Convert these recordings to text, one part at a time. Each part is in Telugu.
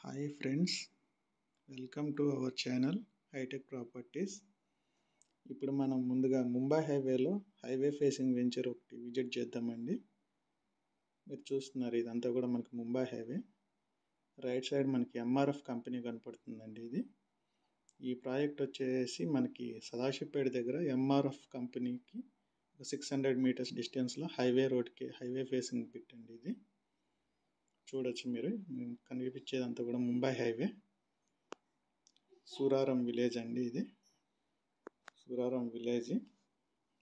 Hi friends, welcome to our channel Hitech Properties. ఇప్పుడు మనం ముందుగా ముంబై హైవేలో హైవే ఫేసింగ్ వెంచర్ ఒకటి విజిట్ చేద్దామండి. మీరు చూస్తున్నారు, ఇదంతా కూడా మనకి ముంబై హైవే. రైట్ సైడ్ మనకి ఎంఆర్ఎఫ్ కంపెనీ కనపడుతుందండి. ఈ ప్రాజెక్ట్ వచ్చేసి మనకి సదాశివపేట దగ్గర ఎంఆర్ఎఫ్ కంపెనీకి 600 మీటర్స్ డిస్టెన్స్లో హైవే ఫేసింగ్ పెట్టండి. ఇది చూడొచ్చు మీరు, కనిపించేదంతా కూడా ముంబై హైవే. సూరారం విలేజ్ అండి. ఇది సూరారం విలేజ్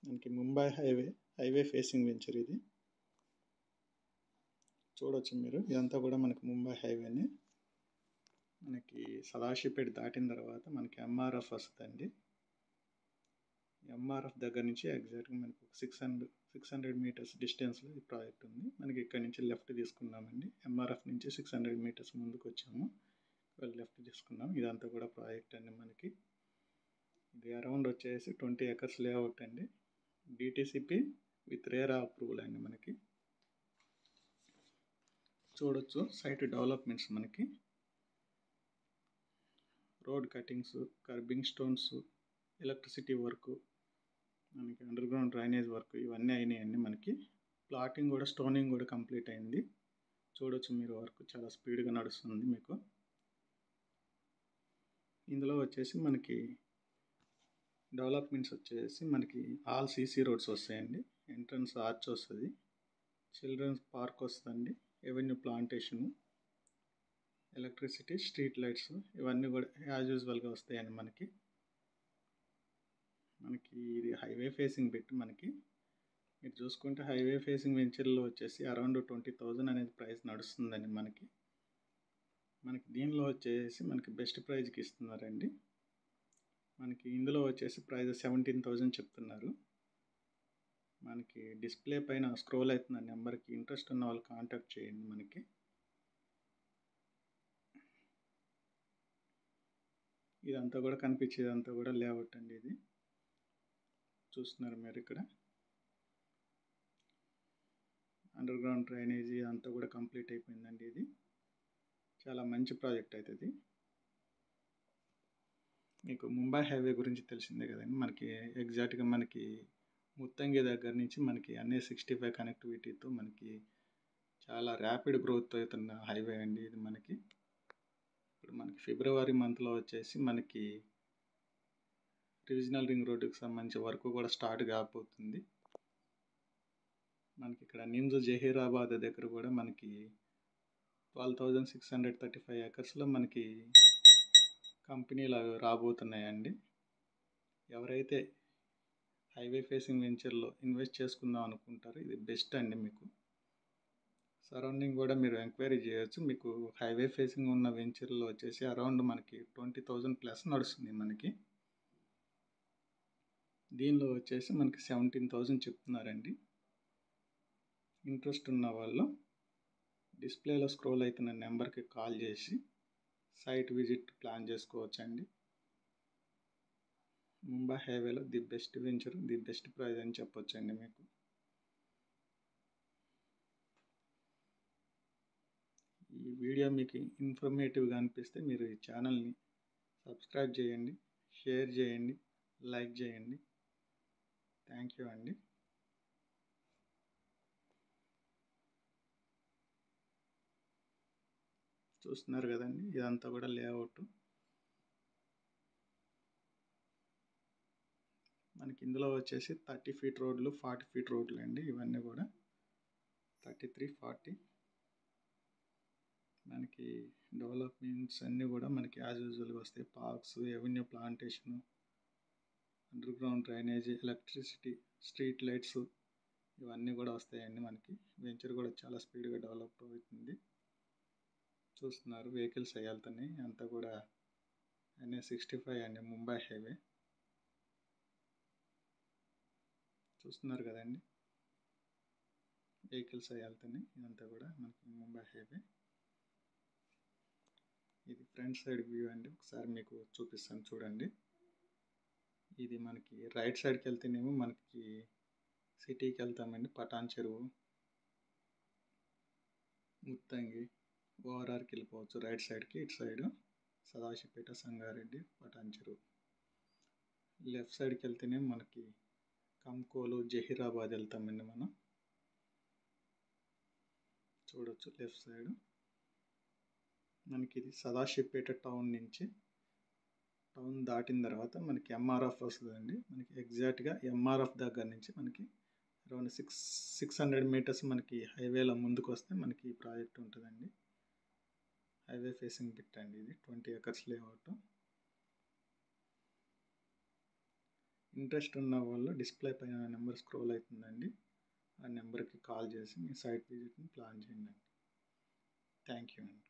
మనకి ముంబై హైవే ఫేసింగ్ వెంచర్. ఇది చూడొచ్చు మీరు, ఇదంతా కూడా మనకి ముంబై హైవేనే. మనకి సదాశివపేట దాటిన తర్వాత మనకి ఎంఆర్ఎఫ్ వస్తుందండి. ఎంఆర్ఎఫ్ దగ్గర నుంచి ఎగ్జాక్ట్గా మనకు 600 మీటర్స్ డిస్టెన్స్లో ఈ ప్రాజెక్ట్ ఉంది. మనకి ఇక్కడ నుంచి లెఫ్ట్ తీసుకున్నామండి. ఎంఆర్ఎఫ్ నుంచి 600 మీటర్స్ ముందుకు వచ్చాము, లెఫ్ట్ తీసుకున్నాం. ఇదంతా కూడా ప్రాజెక్ట్ అండి. మనకి ఇది అరౌండ్ వచ్చేసి 20 ఎకర్స్ లేఅవుట్ అండి. డిటిసిపి విత్ రేరా అప్రూవల్ అండి. మనకి చూడొచ్చు సైట్ డెవలప్మెంట్స్, మనకి road cuttings, kerbing stones, electricity work, మనకి అండర్ గ్రౌండ్ డ్రైనేజ్ వర్క్, ఇవన్నీ అయినాయండి. మనకి ప్లాటింగ్ కూడా, స్టోనింగ్ కూడా కంప్లీట్ అయింది. చూడొచ్చు మీరు, వర్క్ చాలా స్పీడ్గా నడుస్తుంది. మీకు ఇందులో వచ్చేసి మనకి డెవలప్మెంట్స్ వచ్చేసి మనకి ఆల్ సీసీ రోడ్స్ వస్తాయండి. ఎంట్రన్స్ ఆర్చ్ వస్తుంది, చిల్డ్రన్స్ పార్క్ వస్తుంది, avenue plantation, electricity, street lights, ఇవన్నీ కూడా యాజ్ యూజువల్గా వస్తాయండి. మనకి ఇది హైవే ఫేసింగ్ పెట్టి మనకి మీరు చూసుకుంటే హైవే ఫేసింగ్ వెంచర్లో వచ్చేసి అరౌండ్ 20,000 అనేది ప్రైస్ నడుస్తుందండి. మనకి దీనిలో వచ్చేసి మనకి బెస్ట్ ప్రైజ్కి ఇస్తున్నారండి. మనకి ఇందులో వచ్చేసి ప్రైస్ 17,000 చెప్తున్నారు. మనకి డిస్ప్లే పైన స్క్రోల్ అవుతున్న నెంబర్కి ఇంట్రెస్ట్ ఉన్న వాళ్ళు కాంటాక్ట్ చేయండి. మనకి ఇదంతా కూడా కనిపించేదంతా కూడా లేఅవుట్ అండి. ఇది చూస్తున్నారు మీరు, ఇక్కడ అండర్ గ్రౌండ్ డ్రైనేజీ అంతా కూడా కంప్లీట్ అయిపోయిందండి. ఇది చాలా మంచి ప్రాజెక్ట్ అవుతుంది. మీకు ముంబై హైవే గురించి తెలిసిందే కదండి. మనకి ఎగ్జాక్ట్గా మనకి ముత్తంగి దగ్గర నుంచి మనకి NH65 కనెక్టివిటీతో మనకి చాలా ర్యాపిడ్ గ్రోత్ అవుతున్న హైవే అండి. ఇది మనకి ఇప్పుడు మనకి ఫిబ్రవరి మంత్లో వచ్చేసి మనకి రీజనల్ రింగ్ రోడ్డుకి సంబంధించి వర్క్ కూడా స్టార్ట్ కాబోతుంది. మనకి ఇక్కడ నిమ్స్ జహీరాబాద్ దగ్గర కూడా మనకి 12,635 ఎకర్స్లో మనకి కంపెనీలు రాబోతున్నాయండి. ఎవరైతే హైవే ఫేసింగ్ వెంచర్లో ఇన్వెస్ట్ చేసుకుందాం అనుకుంటారో ఇది బెస్ట్ అండి. మీకు సరౌండింగ్ కూడా మీరు ఎంక్వైరీ చేయొచ్చు. మీకు హైవే ఫేసింగ్ ఉన్న వెంచర్లో వచ్చేసి అరౌండ్ మనకి 20,000 ప్లస్ నడుస్తుంది. మనకి దీనిలో వచ్చేసి మనకి 17,000 చెప్తున్నారండి. ఇంట్రెస్ట్ ఉన్న వాళ్ళు డిస్ప్లేలో స్క్రోల్ అవుతున్న నెంబర్కి కాల్ చేసి సైట్ విజిట్ ప్లాన్ చేసుకోవచ్చండి. ముంబై హైవేలో the best venture, the best price అని చెప్పొచ్చండి. మీకు ఈ వీడియో మీకు ఇన్ఫర్మేటివ్గా అనిపిస్తే మీరు ఈ ఛానల్ని సబ్స్క్రైబ్ చేయండి, షేర్ చేయండి, లైక్ చేయండి. థ్యాంక్ యూ అండి. చూస్తున్నారు కదండి, ఇదంతా కూడా లేఅవుట్. మనకి ఇందులో వచ్చేసి 30 ఫీట్ రోడ్లు, 40 ఫీట్ రోడ్లు అండి. ఇవన్నీ కూడా 33, 40. మనకి డెవలప్మెంట్స్ అన్నీ కూడా మనకి యాజ్ యూజువల్గా వస్తాయి. Parks, avenue plantation, under ground drainage, electricity, street lights, ఇవన్నీ కూడా వస్తాయండి. మనకి వెంచర్ కూడా చాలా స్పీడ్గా డెవలప్ అవుతుంది. చూస్తున్నారు, వెహికల్స్ వెళ్తున్నాయి. అంతా కూడా NH65 అండి, ముంబై హైవే. చూస్తున్నారు కదండి, వెహికల్స్ వెళ్తున్నాయి. ఇదంతా కూడా మనకి ముంబై హైవే. ఇది ఫ్రంట్ సైడ్ వ్యూ అండి. ఒకసారి మీకు చూపిస్తాను, చూడండి. ఇది మనకి రైట్ సైడ్కి వెళ్తేనేమో మనకి సిటీకి వెళ్తామండి. పటాన్ చెరువు, ముత్తంగి, ఓఆర్ఆర్కి వెళ్ళిపోవచ్చు రైట్ సైడ్కి, ఇటు సైడ్ సదాశివపేట, సంగారెడ్డి, పటాన్చెరు. లెఫ్ట్ సైడ్కి వెళ్తేనే మనకి కంకోలు, జహీరాబాద్ వెళ్తామండి మనం. చూడొచ్చు లెఫ్ట్ సైడ్ మనకి ఇది సదాశివపేట టౌన్ నుంచి, టౌన్ దాటిన తర్వాత మనకి ఎంఆర్ఎఫ్ వస్తుందండి. మనకి ఎగ్జాక్ట్గా ఎంఆర్ఎఫ్ దగ్గర నుంచి మనకి అరౌండ్ 600 మీటర్స్ మనకి హైవేలో ముందుకు వస్తే మనకి ఈ ప్రాజెక్ట్ ఉంటుందండి. హైవే ఫేసింగ్ బిట్ అండి ఇది, 20 acres లేఅవుట్. ఇంట్రెస్ట్ ఉన్న వాళ్ళు డిస్ప్లే పైన నెంబర్ స్క్రోల్ అవుతుందండి, ఆ నెంబర్కి కాల్ చేసి మీ సైట్ విజిట్ని ప్లాన్ చేయండి. థ్యాంక్ యూ అండి.